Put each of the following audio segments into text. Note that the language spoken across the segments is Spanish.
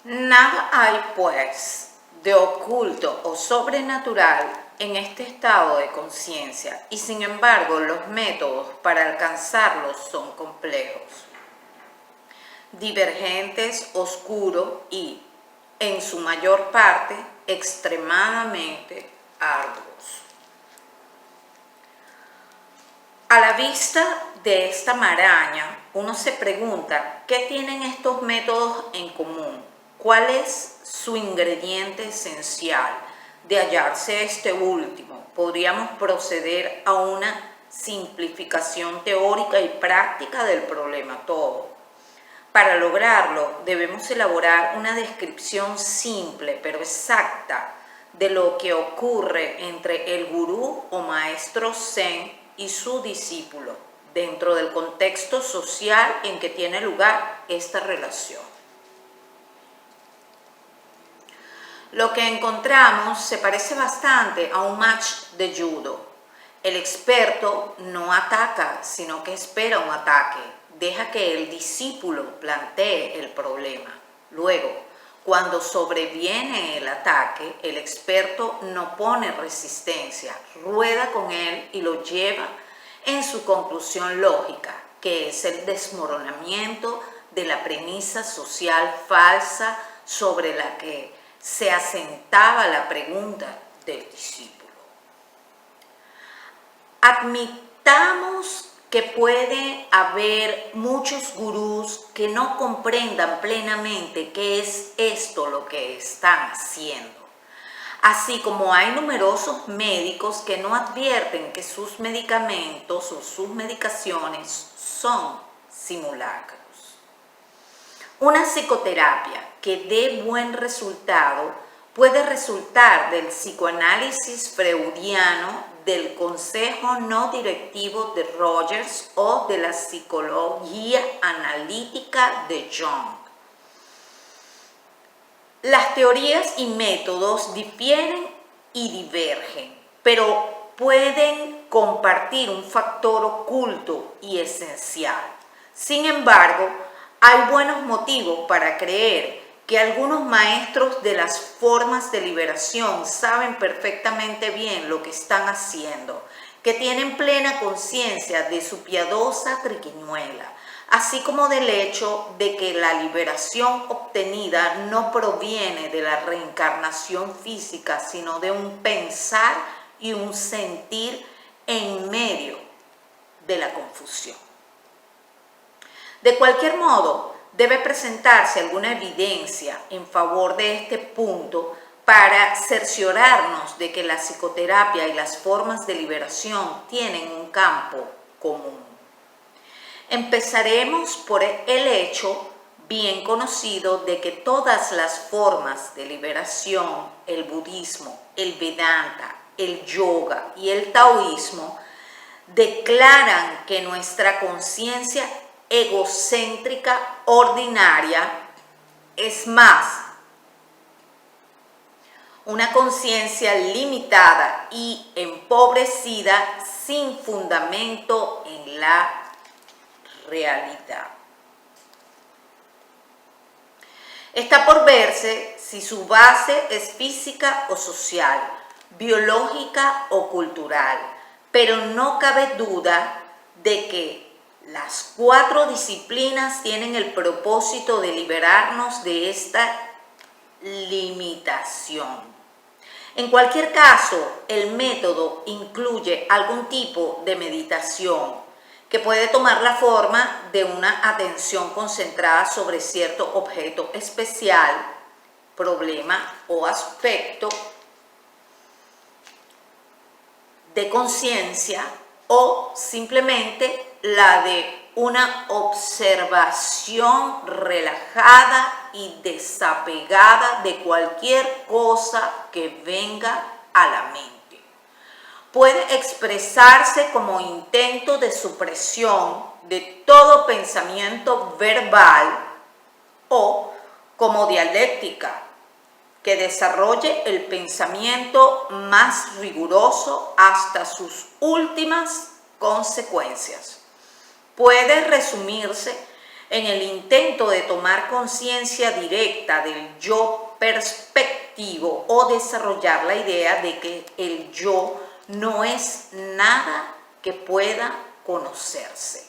Nada hay, pues, de oculto o sobrenatural en este estado de conciencia y sin embargo los métodos para alcanzarlo son complejos, divergentes, oscuros y, en su mayor parte, extremadamente arduos. A la vista de esta maraña, uno se pregunta qué tienen estos métodos en común, cuál es su ingrediente esencial. De hallarse este último, podríamos proceder a una simplificación teórica y práctica del problema todo. Para lograrlo, debemos elaborar una descripción simple pero exacta de lo que ocurre entre el gurú o maestro zen y su discípulo, dentro del contexto social en que tiene lugar esta relación. Lo que encontramos se parece bastante a un match de judo. El experto no ataca, sino que espera un ataque. Deja que el discípulo plantee el problema. Luego, cuando sobreviene el ataque, el experto no pone resistencia, rueda con él y lo lleva en su conclusión lógica, que es el desmoronamiento de la premisa social falsa sobre la que se asentaba la pregunta del discípulo. Admitamos que puede haber muchos gurús que no comprendan plenamente qué es esto lo que están haciendo, así como hay numerosos médicos que no advierten que sus medicamentos o sus medicaciones son simulacros. Una psicoterapia que dé buen resultado puede resultar del psicoanálisis freudiano, del consejo no directivo de Rogers o de la psicología analítica de Jung. Las teorías y métodos difieren y divergen, pero pueden compartir un factor oculto y esencial. Sin embargo, hay buenos motivos para creer que algunos maestros de las formas de liberación saben perfectamente bien lo que están haciendo, que tienen plena conciencia de su piadosa triquiñuela, así como del hecho de que la liberación obtenida no proviene de la reencarnación física, sino de un pensar y un sentir en medio de la confusión. De cualquier modo, debe presentarse alguna evidencia en favor de este punto para cerciorarnos de que la psicoterapia y las formas de liberación tienen un campo común. Empezaremos por el hecho bien conocido de que todas las formas de liberación, el budismo, el Vedanta, el yoga y el taoísmo, declaran que nuestra conciencia egocéntrica ordinaria es más una conciencia limitada y empobrecida sin fundamento en la realidad. Está por verse si su base es física o social, biológica o cultural, pero no cabe duda de que las 4 disciplinas tienen el propósito de liberarnos de esta limitación. En cualquier caso, el método incluye algún tipo de meditación que puede tomar la forma de una atención concentrada sobre cierto objeto especial, problema o aspecto de conciencia, o simplemente la de una observación relajada y desapegada de cualquier cosa que venga a la mente. Puede expresarse como intento de supresión de todo pensamiento verbal o como dialéctica que desarrolle el pensamiento más riguroso hasta sus últimas consecuencias. Puede resumirse en el intento de tomar conciencia directa del yo perspectivo o desarrollar la idea de que el yo no es nada que pueda conocerse,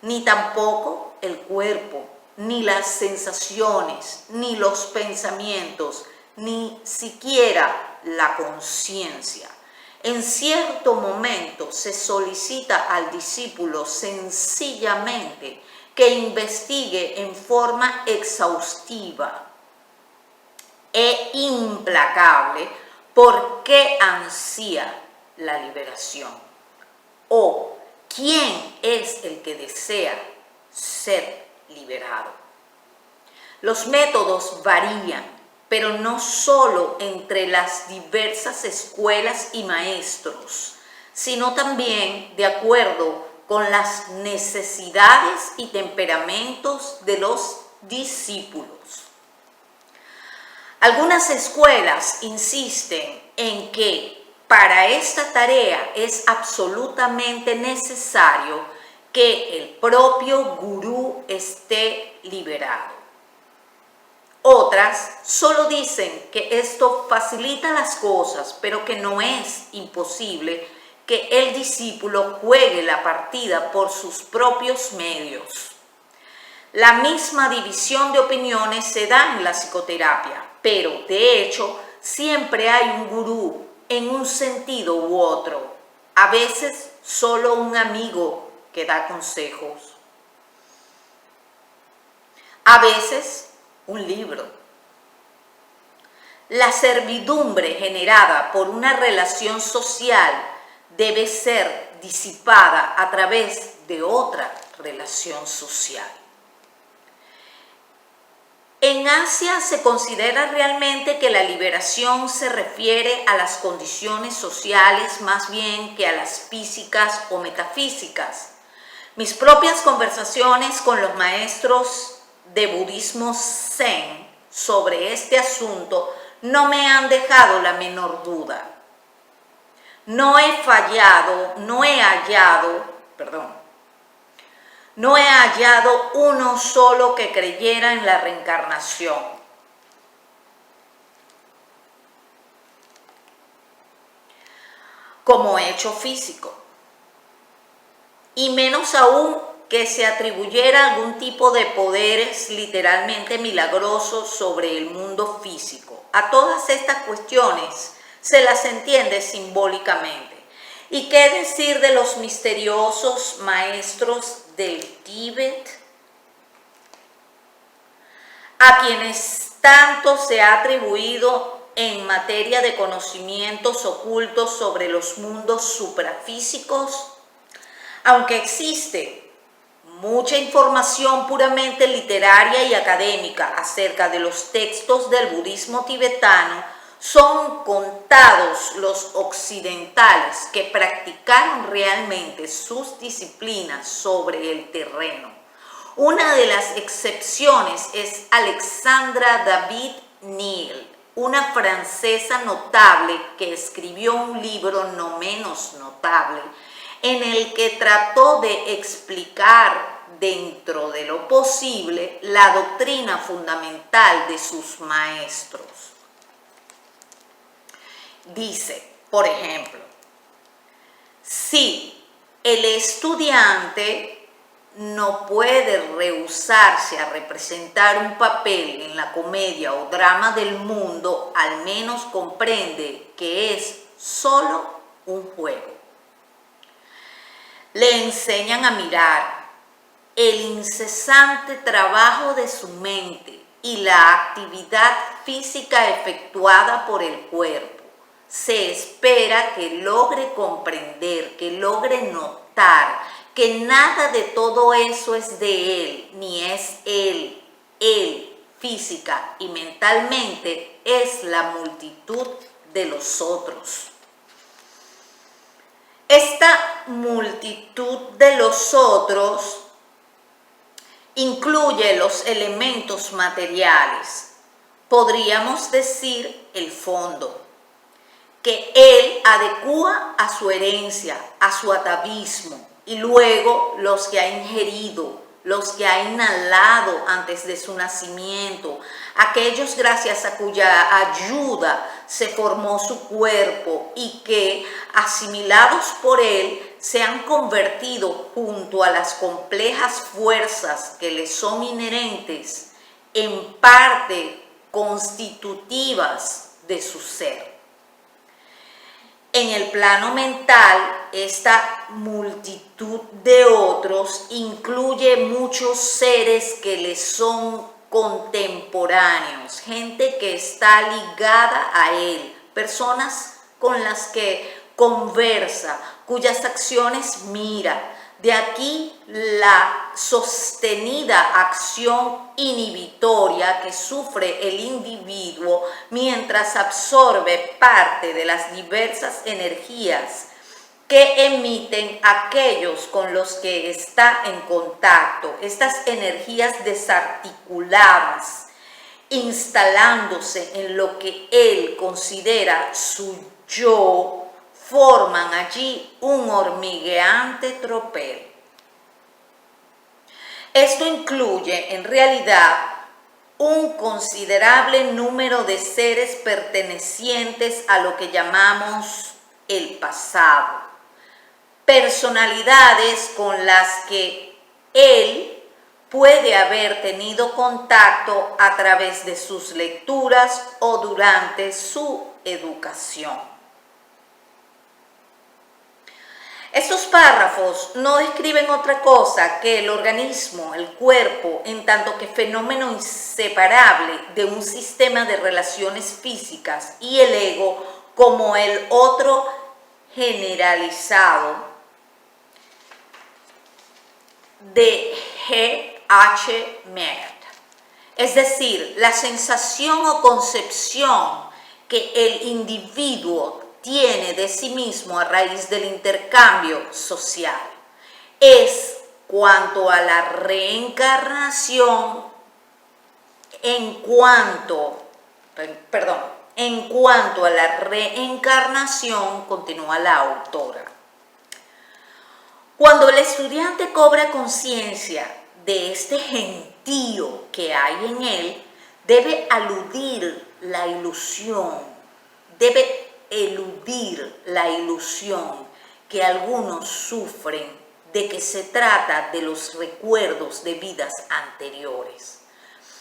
ni tampoco el cuerpo, ni las sensaciones, ni los pensamientos, ni siquiera la conciencia. En cierto momento se solicita al discípulo sencillamente que investigue en forma exhaustiva e implacable por qué ansía la liberación o quién es el que desea ser liberado. Los métodos varían, pero no solo entre las diversas escuelas y maestros, sino también de acuerdo con las necesidades y temperamentos de los discípulos. Algunas escuelas insisten en que para esta tarea es absolutamente necesario que el propio gurú esté liberado. Otras solo dicen que esto facilita las cosas, pero que no es imposible que el discípulo juegue la partida por sus propios medios. La misma división de opiniones se da en la psicoterapia, pero de hecho siempre hay un gurú en un sentido u otro, a veces solo un amigo que da consejos, a veces un libro. La servidumbre generada por una relación social debe ser disipada a través de otra relación social. En Asia se considera realmente que la liberación se refiere a las condiciones sociales más bien que a las físicas o metafísicas. Mis propias conversaciones con los maestros de budismo zen sobre este asunto no me han dejado la menor duda. No he hallado uno solo que creyera en la reencarnación. Como hecho físico, y menos aún que se atribuyera algún tipo de poderes literalmente milagrosos sobre el mundo físico. A todas estas cuestiones se las entiende simbólicamente. ¿Y qué decir de los misteriosos maestros del Tíbet, a quienes tanto se ha atribuido en materia de conocimientos ocultos sobre los mundos suprafísicos? Aunque existe mucha información puramente literaria y académica acerca de los textos del budismo tibetano, son contados los occidentales que practicaron realmente sus disciplinas sobre el terreno. Una de las excepciones es Alexandra David Niel, una francesa notable que escribió un libro no menos notable en el que trató de explicar dentro de lo posible la doctrina fundamental de sus maestros. Dice, por ejemplo, si el estudiante no puede rehusarse a representar un papel en la comedia o drama del mundo, al menos comprende que es solo un juego. Le enseñan a mirar el incesante trabajo de su mente y la actividad física efectuada por el cuerpo. Se espera que logre comprender, que logre notar que nada de todo eso es de él, ni es él. Él, física y mentalmente, es la multitud de los otros. Esta multitud de los otros incluye los elementos materiales, podríamos decir el fondo, que él adecúa a su herencia, a su atavismo, y luego los que ha ingerido, los que ha inhalado antes de su nacimiento, aquellos gracias a cuya ayuda se formó su cuerpo y que, asimilados por él, se han convertido junto a las complejas fuerzas que les son inherentes en parte constitutivas de su ser. En el plano mental, esta multitud de otros incluye muchos seres que les son contemporáneos, gente que está ligada a él, personas con las que conversa, cuyas acciones mira. De aquí la sostenida acción inhibitoria que sufre el individuo mientras absorbe parte de las diversas energías que emiten aquellos con los que está en contacto, estas energías desarticuladas, instalándose en lo que él considera su yo, forman allí un hormigueante tropel. Esto incluye, en realidad, un considerable número de seres pertenecientes a lo que llamamos el pasado, personalidades con las que él puede haber tenido contacto a través de sus lecturas o durante su educación. Estos párrafos no describen otra cosa que el organismo, el cuerpo, en tanto que fenómeno inseparable de un sistema de relaciones físicas, y el ego como el otro generalizado de G.H. Merth. Es decir, la sensación o concepción que el individuo tiene de sí mismo a raíz del intercambio social. Es cuanto a la reencarnación, en cuanto a la reencarnación, continúa la autora. Cuando el estudiante cobra conciencia de este gentío que hay en él, debe eludir la ilusión que algunos sufren de que se trata de los recuerdos de vidas anteriores.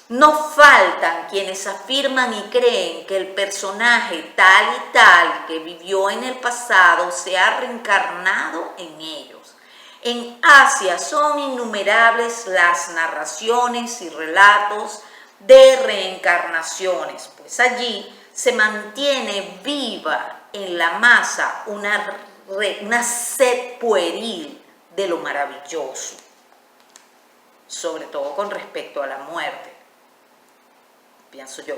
No faltan quienes afirman y creen que el personaje tal y tal que vivió en el pasado se ha reencarnado en ellos. En Asia son innumerables las narraciones y relatos de reencarnaciones, pues allí se mantiene viva en la masa una sed pueril de lo maravilloso, sobre todo con respecto a la muerte, pienso yo.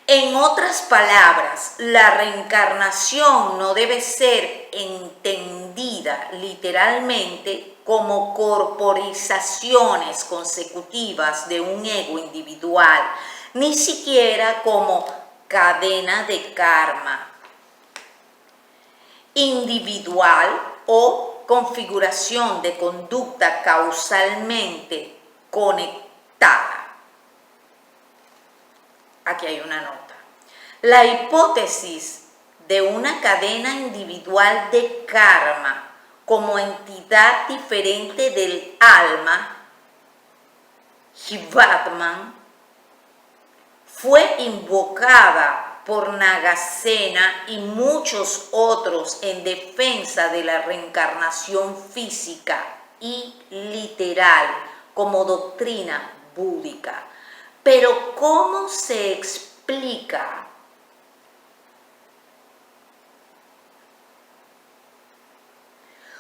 En otras palabras, la reencarnación no debe ser entendida literalmente como corporizaciones consecutivas de un ego individual, ni siquiera como cadena de karma individual o configuración de conducta causalmente conectada. Aquí hay una nota. La hipótesis de una cadena individual de karma como entidad diferente del alma, Jivatman, fue invocada por Nagasena y muchos otros en defensa de la reencarnación física y literal como doctrina búdica. Pero ¿cómo se explica?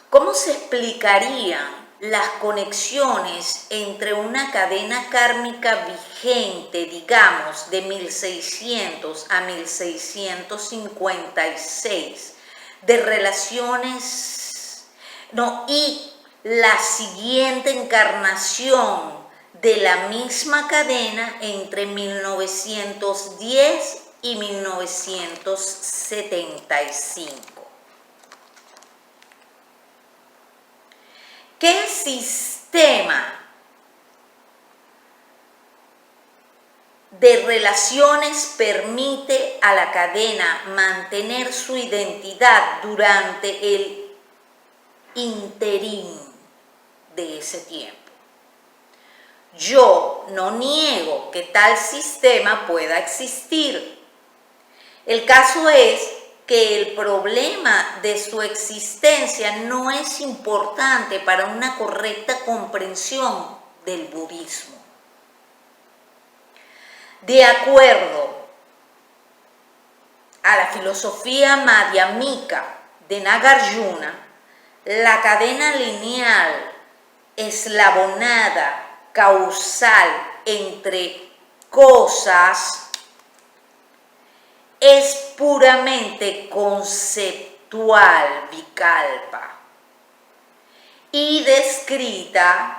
¿Cómo se explicarían las conexiones entre una cadena kármica vigente, digamos, de 1600 a 1656, de relaciones, y la siguiente encarnación de la misma cadena entre 1910 y 1975? ¿Qué sistema sistema de relaciones permite a la cadena mantener su identidad durante el interín de ese tiempo. Yo no niego que tal sistema pueda existir. El caso es que el problema de su existencia no es importante para una correcta comprensión del budismo. De acuerdo a la filosofía madhyamika de Nagarjuna, la cadena lineal, eslabonada, causal entre cosas es puramente conceptual, vikalpa, y descriptiva.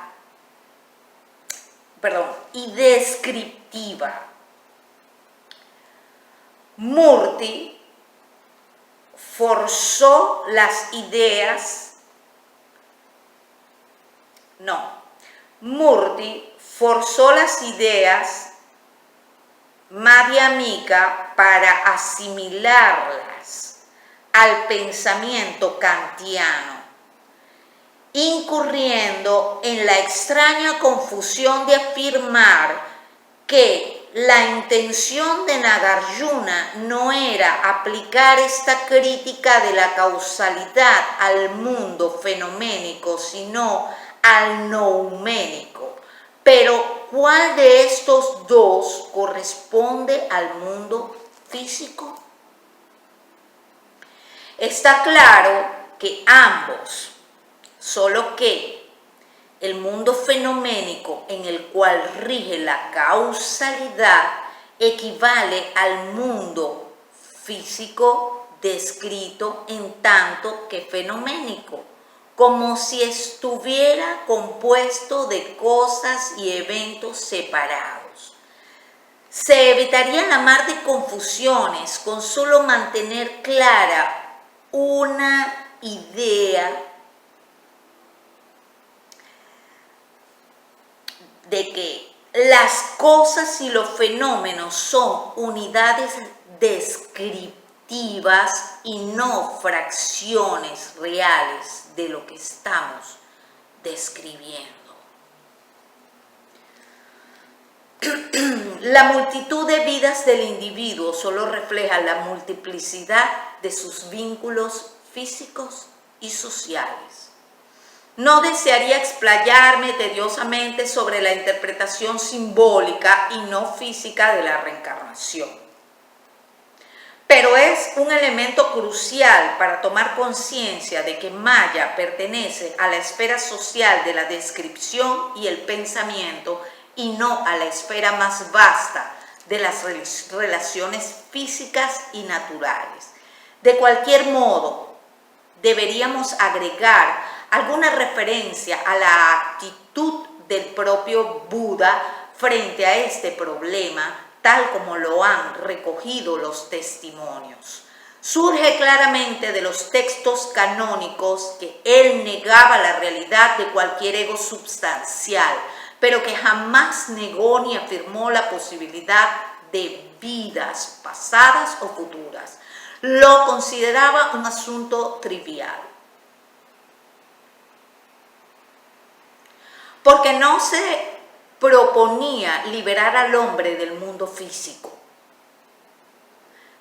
Murti forzó las ideas, madhyamika para asimilarlas al pensamiento kantiano, incurriendo en la extraña confusión de afirmar que la intención de Nagarjuna no era aplicar esta crítica de la causalidad al mundo fenoménico, sino al nouménico. Pero, ¿cuál de estos dos corresponde al mundo físico? Está claro que ambos, solo que el mundo fenoménico en el cual rige la causalidad equivale al mundo físico descrito en tanto que fenoménico, como si estuviera compuesto de cosas y eventos separados. Se evitaría la mar de confusiones con solo mantener clara una idea de que las cosas y los fenómenos son unidades descriptivas y no fracciones reales de lo que estamos describiendo. La multitud de vidas del individuo solo refleja la multiplicidad de sus vínculos físicos y sociales. No desearía explayarme tediosamente sobre la interpretación simbólica y no física de la reencarnación. Pero es un elemento crucial para tomar conciencia de que Maya pertenece a la esfera social de la descripción y el pensamiento y no a la esfera más vasta de las relaciones físicas y naturales. De cualquier modo, deberíamos agregar alguna referencia a la actitud del propio Buda frente a este problema, tal como lo han recogido los testimonios. Surge claramente de los textos canónicos que él negaba la realidad de cualquier ego substancial, pero que jamás negó ni afirmó la posibilidad de vidas pasadas o futuras. Lo consideraba un asunto trivial. Porque no se proponía liberar al hombre del mundo físico,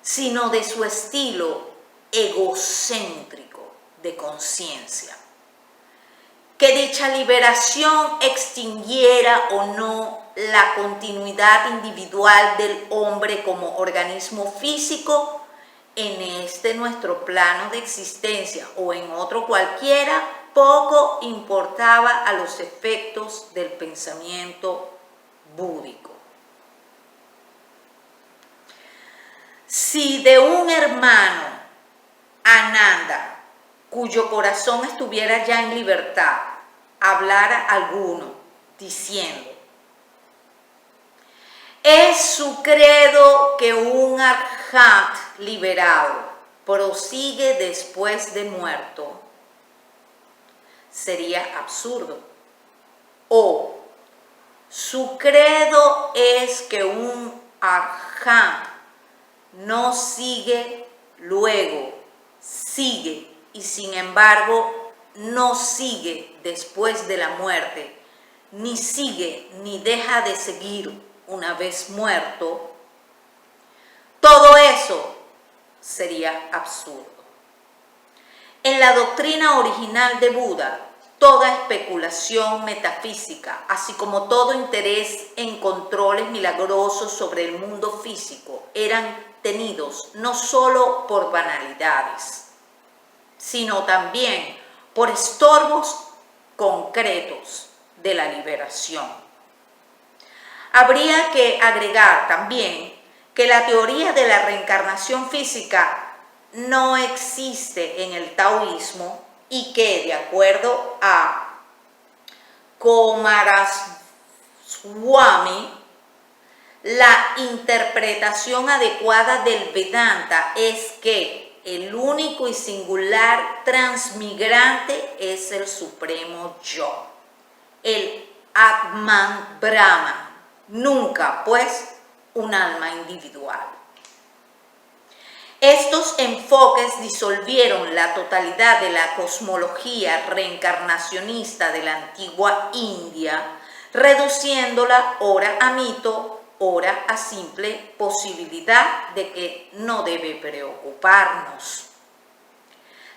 sino de su estilo egocéntrico de conciencia. Que dicha liberación extinguiera o no la continuidad individual del hombre como organismo físico en este nuestro plano de existencia o en otro cualquiera, poco importaba a los efectos del pensamiento búdico. Si de un hermano, Ananda, cuyo corazón estuviera ya en libertad, hablara alguno diciendo: es su credo que un arhat liberado prosigue después de muerto, sería absurdo. o su credo es que un arján no sigue, luego sigue y sin embargo no sigue después de la muerte, ni sigue ni deja de seguir una vez muerto, todo eso sería absurdo. En la doctrina original de Buda, toda especulación metafísica, así como todo interés en controles milagrosos sobre el mundo físico, eran tenidos no solo por banalidades, sino también por estorbos concretos de la liberación. Habría que agregar también que la teoría de la reencarnación física no existe en el taoísmo y que, de acuerdo a Coomaraswamy, la interpretación adecuada del Vedanta es que el único y singular transmigrante es el Supremo Yo, el Atman Brahman, nunca pues un alma individual. Estos enfoques disolvieron la totalidad de la cosmología reencarnacionista de la antigua India, reduciéndola ora a mito, ora a simple posibilidad de que no debe preocuparnos.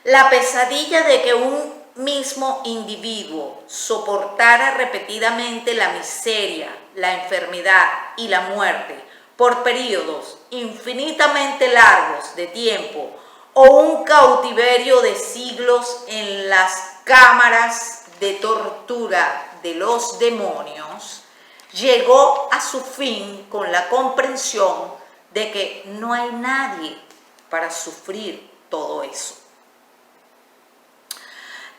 La pesadilla de que un mismo individuo soportara repetidamente la miseria, la enfermedad y la muerte por periodos infinitamente largos de tiempo o un cautiverio de siglos en las cámaras de tortura de los demonios, llegó a su fin con la comprensión de que no hay nadie para sufrir todo eso.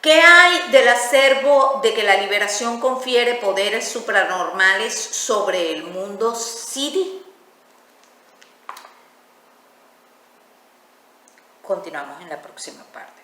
¿Qué hay del acervo de que la liberación confiere poderes supranormales sobre el mundo Siddhi? Continuamos en la próxima parte.